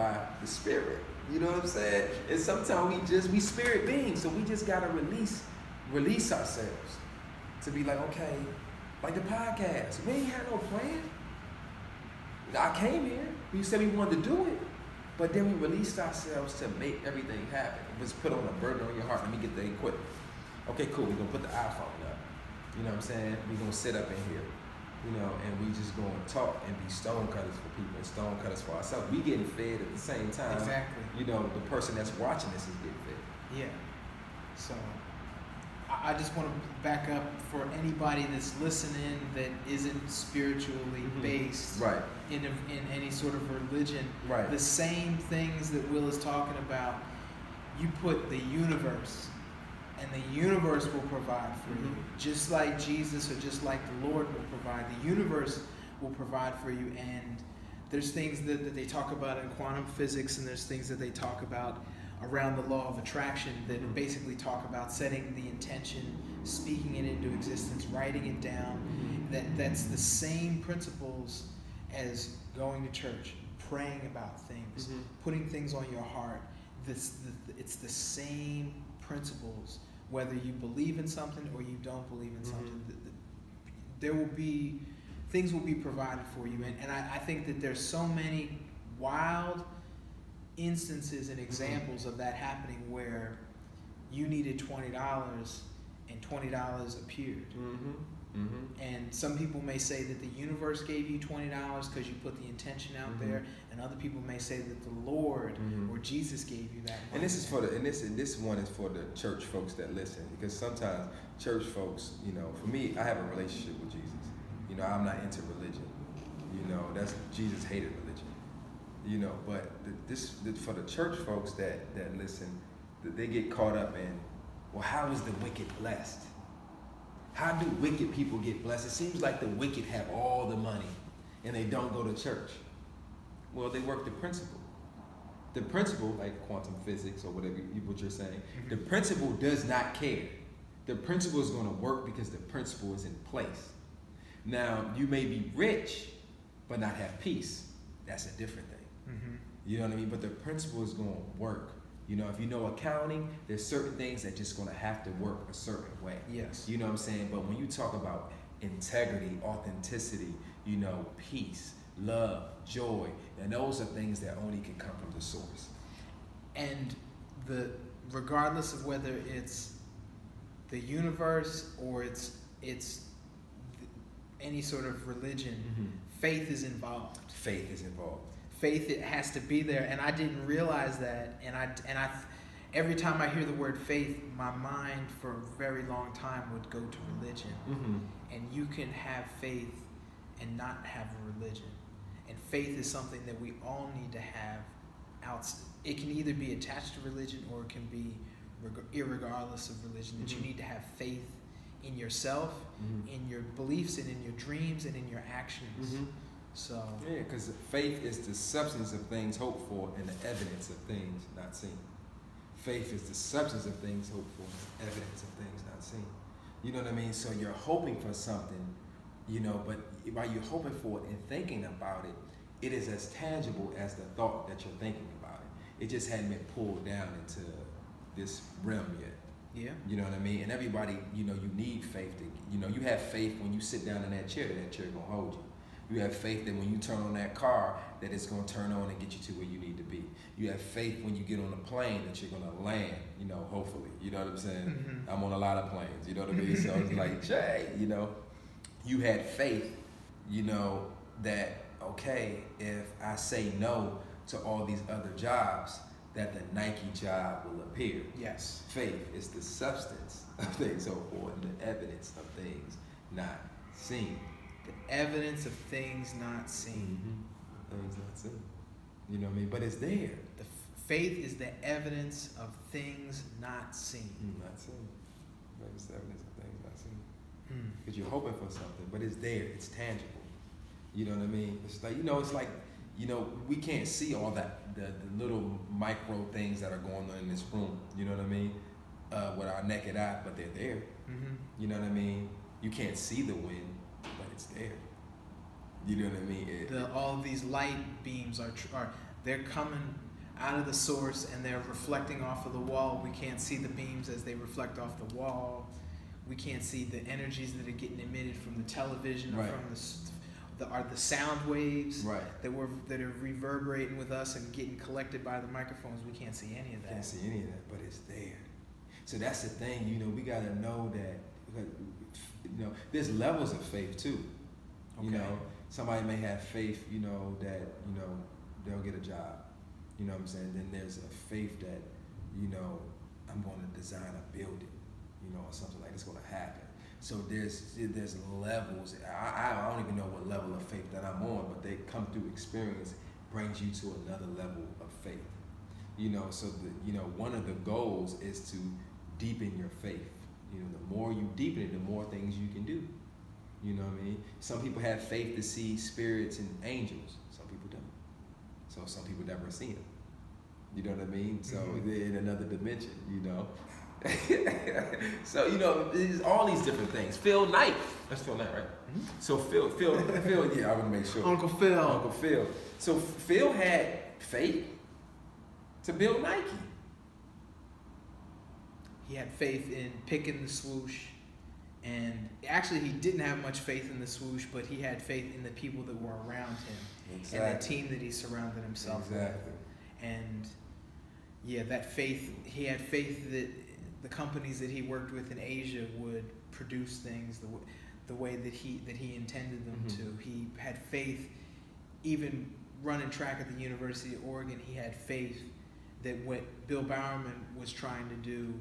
by the Spirit. You know what I'm saying? And sometimes we spirit beings, so we just gotta release ourselves to be like, okay, like the podcast. We ain't had no plan. I came here. We said we wanted to do it, but then we released ourselves to make everything happen. It was put on a burden on your heart. Let me get the equipment. Okay, cool. We're gonna put the iPhone up. You know what I'm saying? We're gonna sit up in here. You know, and we just going to talk and be stonecutters for people and stonecutters for ourselves. We getting fed at the same time. Exactly. You know, the person that's watching this is getting fed. Yeah. So I just want to back up for anybody that's listening that isn't spiritually based Right. in any sort of religion. Right. The same things that Will is talking about, you put the universe, and the universe will provide for you. Just like Jesus or just like the Lord will provide. The universe will provide for you. And there's things that they talk about in quantum physics, and there's things that they talk about around the law of attraction that basically talk about setting the intention, speaking it into existence, writing it down. That's the same principles as going to church, praying about things, putting things on your heart. It's the same principles. Whether you believe in something or you don't believe in something, there will be, things will be provided for you. And I think that there's so many wild instances and examples of that happening where you needed $20 and $20 appeared. And some people may say that the universe gave you $20 because you put the intention out there, and other people may say that the Lord or Jesus gave you that money. And this is for this one is for the church folks that listen, because sometimes church folks, you know, for me, I have a relationship with Jesus. You know, I'm not into religion. You know, that's Jesus hated religion. You know, but for the church folks that listen, that they get caught up in, well, how is the wicked blessed? How do wicked people get blessed? It seems like the wicked have all the money and they don't go to church. Well, they work the principle. The principle, like quantum physics or whatever what you're saying, the principle does not care. The principle is going to work because the principle is in place. Now, you may be rich, but not have peace. That's a different thing. You know what I mean? But the principle is going to work. You know, if you know accounting, there's certain things that just going to have to work a certain way. Yes. You know what I'm saying? But when you talk about integrity, authenticity, you know, peace, love, joy, and those are things that only can come from the source. And regardless of whether it's the universe or it's any sort of religion, faith is involved. Faith is involved. Faith, it has to be there, and I didn't realize that. And I, every time I hear the word faith, my mind for a very long time would go to religion. And you can have faith and not have a religion. And faith is something that we all need to have. It can either be attached to religion or it can be irregardless of religion. That you need to have faith in yourself, in your beliefs, and in your dreams, and in your actions. So yeah, because faith is the substance of things hoped for and the evidence of things not seen. Faith is the substance of things hoped for and the evidence of things not seen. You know what I mean? So you're hoping for something, you know, but while you're hoping for it and thinking about it, it is as tangible as the thought that you're thinking about it. It just hadn't been pulled down into this realm yet. yeah, You know what I mean? And everybody, you know, you need faith to, you know, you have faith when you sit down in that chair gonna hold you. You have faith that when you turn on that car, that it's going to turn on and get you to where you need to be. You have faith when you get on a plane that you're going to land, you know, hopefully. You know what I'm saying? I'm on a lot of planes, you know what I mean? So it's like, Jay, you know, you had faith, you know, that, okay, if I say no to all these other jobs, that the Nike job will appear. yes. Faith is the substance of things hoped for and the evidence of things not seen. The evidence of things not seen. Things not seen. You know what I mean? But it's there. The faith is the evidence of things not seen. Not seen. But it's the evidence of things not seen. Because you're hoping for something, but it's there. It's tangible. You know what I mean? It's like, it's like, we can't see all that, the little micro things that are going on in this room. You know what I mean? With our naked eye, but they're there. You know what I mean? You can't see the wind, but it's there. You know what I mean? All of these light beams are they're coming out of the source and they're reflecting off of the wall. We can't see the beams as they reflect off the wall. We can't see the energies that are getting emitted from the television or Right. from the sound waves Right. that are reverberating with us and getting collected by the microphones. We can't see any of that. Can't see any of that, but it's there. So that's the thing, you know, we got to know that, you know, there's levels of faith too. You Okay. know, somebody may have faith, you know, that, you know, they'll get a job. You know what I'm saying? Then there's a faith that, you know, I'm going to design a building, you know, or something like it's going to happen. So there's levels. I don't even know what level of faith that I'm on, but they come through experience, brings you to another level of faith. You know, so one of the goals is to deepen your faith. You know, the more you deepen it, the more things you can do. You know what I mean? Some people have faith to see spirits and angels. Some people don't. So some people never see them. You know what I mean? So they're in another dimension, you know? So, you know, there's all these different things. Phil Knight. That's Phil Knight, right? Mm-hmm. So Phil, yeah, I want to make sure. Uncle Phil. So Phil had faith to build Nike. He had faith in picking the swoosh. And actually, he didn't have much faith in the swoosh, but he had faith in the people that were around him. Exactly. And the team that he surrounded himself with. And yeah, that faith, he had faith that the companies that he worked with in Asia would produce things the way that he intended them to. He had faith, even running track at the University of Oregon, he had faith that what Bill Bowerman was trying to do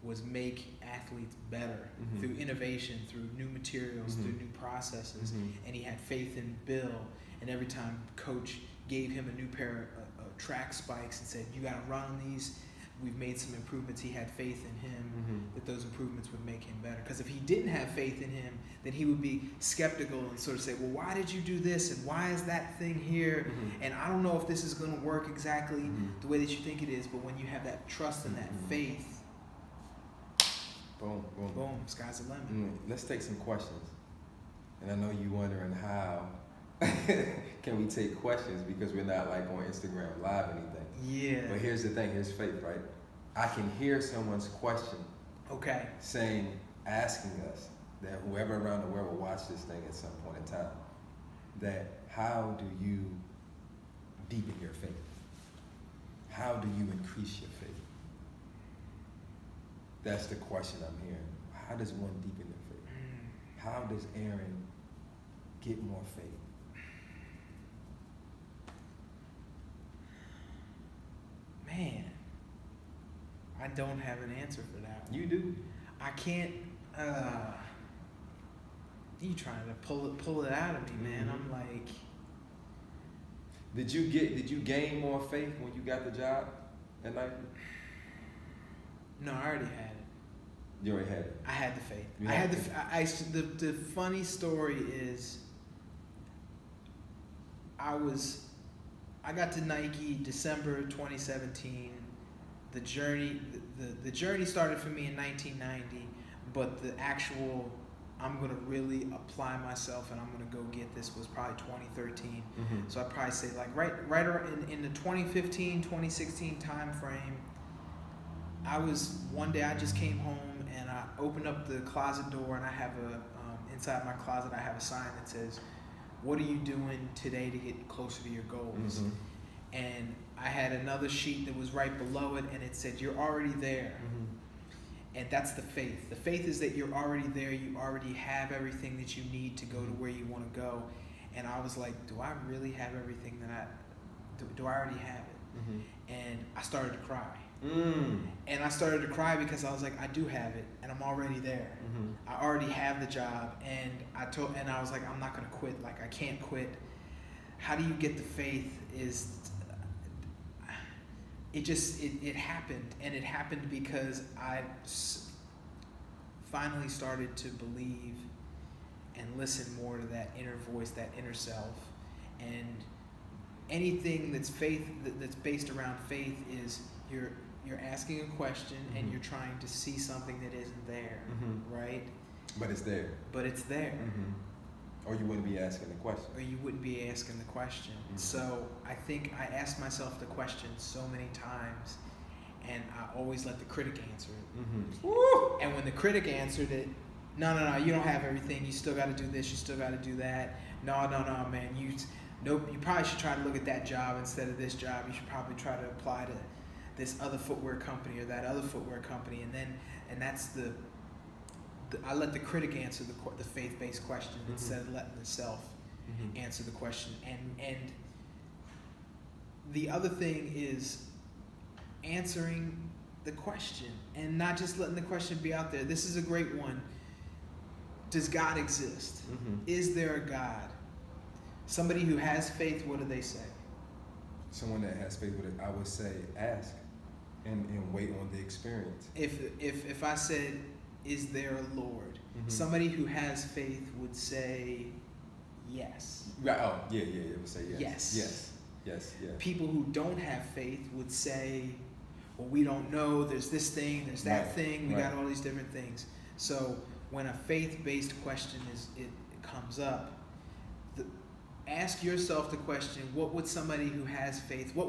was make athletes better through innovation, through new materials, through new processes. And he had faith in Bill. And every time coach gave him a new pair of track spikes and said, you got to run on these, we've made some improvements, he had faith in him that those improvements would make him better. Because if he didn't have faith in him, then he would be skeptical and sort of say, well, why did you do this? And why is that thing here? And I don't know if this is going to work exactly the way that you think it is. But when you have that trust and that faith, boom, boom. Boom, sky's the limit. Let's take some questions. And I know you're wondering how can we take questions because we're not like on Instagram Live or anything. Yeah. But here's the thing, here's faith, right? I can hear someone's question. Okay. Asking us, that whoever around the world will watch this thing at some point in time, that how do you deepen your faith? How do you increase your faith? That's the question I'm hearing. How does one deepen their faith? How does Aaron get more faith? Man, I don't have an answer for that one. You do. I can't. You trying to pull it out of me, man? I'm like. Did you gain more faith when you got the job at Nike? No, I already had it. You already had it. I had the faith. The funny story is, I got to Nike December 2017. The journey started for me in 1990, but the actual I'm gonna really apply myself and I'm gonna go get this was probably 2013. So I'd probably say like right around in the 2015, 2016 time frame. One day I just came home and I opened up the closet door and I have inside my closet I have a sign that says, "What are you doing today to get closer to your goals?" And I had another sheet that was right below it and it said, "You're already there." And that's the faith. The faith is that you're already there. You already have everything that you need to go to where you want to go. And I was like, do I really have everything that do I already have it? And I started to cry. And I started to cry because I was like, I do have it, and I'm already there. I already have the job, and I was like, I'm not gonna quit. Like I can't quit. How do you get the faith? It happened, and it happened because I finally started to believe and listen more to that inner voice, that inner self, and anything that's faith that's based around faith is you're asking a question and you're trying to see something that isn't there, right? But it's there. But it's there. Or you wouldn't be asking the question. Or you wouldn't be asking the question. Mm-hmm. So I think I asked myself the question so many times, and I always let the critic answer it. Mm-hmm. Woo! And when the critic answered it, no, you don't have everything. You still got to do this. You still got to do that. No, man. You probably should try to look at that job instead of this job. You should probably try to apply to this other footwear company or that other footwear company. And that's I let the critic answer the faith-based question Mm-hmm. instead of letting the self Mm-hmm. answer the question. And the other thing is answering the question and not just letting the question be out there. This is a great one. Does God exist? Mm-hmm. Is there a God? Somebody who has faith, what do they say? Someone that has faith with it, I would say ask and wait on the experience. If I said, is there a Lord? Mm-hmm. Somebody who has faith would say yes. Right. Oh, yeah. It would say yes. Yes. People who don't have faith would say, well, we don't know, there's this thing, there's that Right. thing, we Right. got all these different things. So when a faith-based question it comes up, ask yourself the question, what would somebody who has faith, how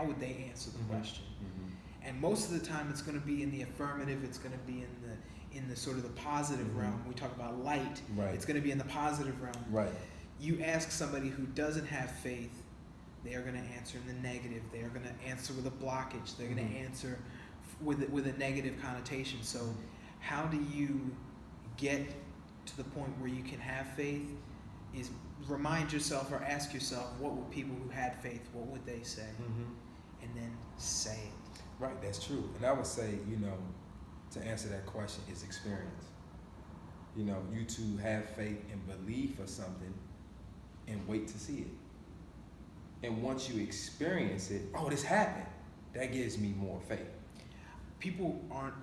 would they answer the Mm-hmm. question? Mm-hmm. And most of the time it's going to be in the affirmative, it's going to be in the sort of the positive Mm-hmm. realm. We talk about light, Right. it's going to be in the positive realm. Right. You ask somebody who doesn't have faith, they are going to answer in the negative. They are going to answer with a blockage. They're going to Mm-hmm. answer with a negative connotation. So how do you get to the point where you can have faith is remind yourself or ask yourself, what would people who had faith, what would they say? Mm-hmm. And then say it. Right, that's true. And I would say, to answer that question is experience. You to have faith and believe for something and wait to see it. And once you experience it, oh, this happened, that gives me more faith. People aren't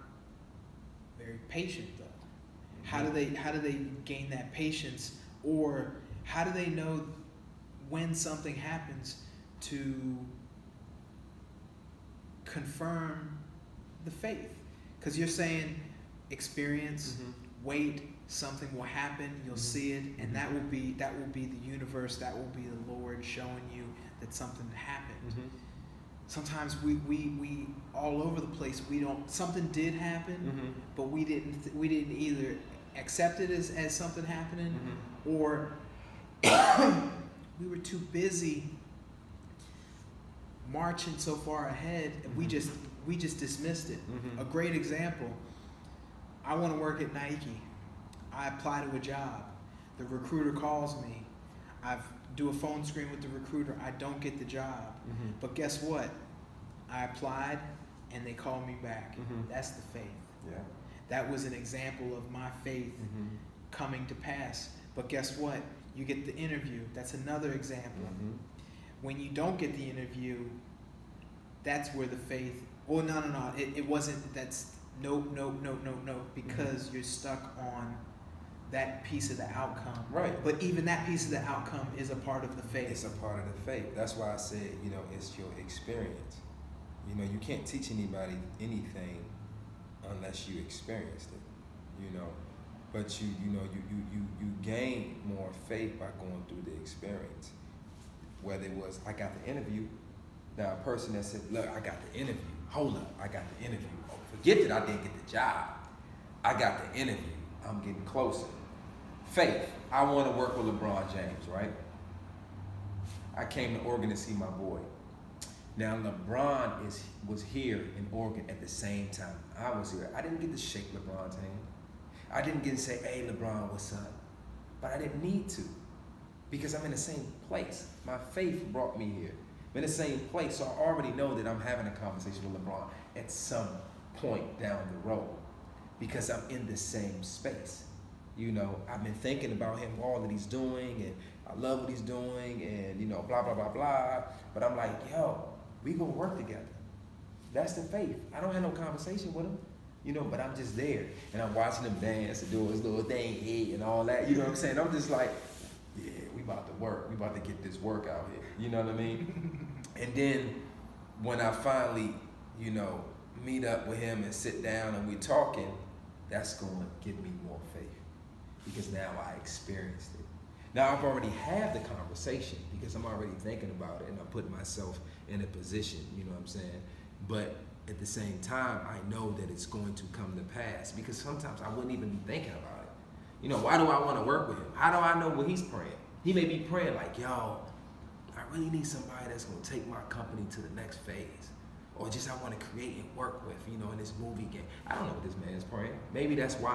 very patient though. Mm-hmm. How do they gain that patience, or how do they know when something happens to confirm the faith? Because you're saying experience, Mm-hmm. wait, something will happen, you'll Mm-hmm. see it, and Mm-hmm. that will be the universe, that will be the Lord showing you that something happened. Mm-hmm. Sometimes we all over the place, something did happen, Mm-hmm. but we didn't either accept it as something happening, Mm-hmm. or we were too busy marching so far ahead, and we just dismissed it. Mm-hmm. A great example, I want to work at Nike. I apply to a job. The recruiter calls me. I do a phone screen with the recruiter. I don't get the job. Mm-hmm. But guess what? I applied and they called me back. Mm-hmm. That's the faith. Yeah. That was an example of my faith Mm-hmm. coming to pass. But guess what? You get the interview. That's another example. Mm-hmm. When you don't get the interview, that's where the faith, well, no. It wasn't, that's no, because you're stuck on that piece of the outcome. Right. But even that piece of the outcome is a part of the faith. It's a part of the faith. That's why I said, it's your experience. You can't teach anybody anything unless you experienced it. But you gain more faith by going through the experience. Whether it was, I got the interview. Now, a person that said, look, I got the interview. Hold up, I got the interview. Oh, forget that I didn't get the job. I got the interview. I'm getting closer. Faith. I want to work with LeBron James, right? I came to Oregon to see my boy. Now, LeBron was here in Oregon at the same time I was here. I didn't get to shake LeBron's hand. I didn't get to say, hey, LeBron, what's up? But I didn't need to, because I'm in the same place. My faith brought me here. I'm in the same place, so I already know that I'm having a conversation with LeBron at some point down the road, because I'm in the same space. I've been thinking about him, all that he's doing, and I love what he's doing, and blah, blah, blah, blah. But I'm like, yo, we gonna work together. That's the faith. I don't have no conversation with him, but I'm just there. And I'm watching him dance and do his little thing, and all that. You know what I'm saying? I'm just like, yeah, we about to work. We about to get this work out here. You know what I mean? And then when I finally, meet up with him and sit down and we talking, that's going to give me more faith, because now I experienced it. Now I've already had the conversation because I'm already thinking about it and I'm putting myself in a position, you know what I'm saying? But at the same time, I know that it's going to come to pass because sometimes I wouldn't even be thinking about it. You know, why do I want to work with him? How do I know what he's praying? He may be praying like, yo, I really need somebody that's going to take my company to the next phase. Or just I want to create and work with, you know, in this movie game. I don't know what this man is praying. Maybe that's why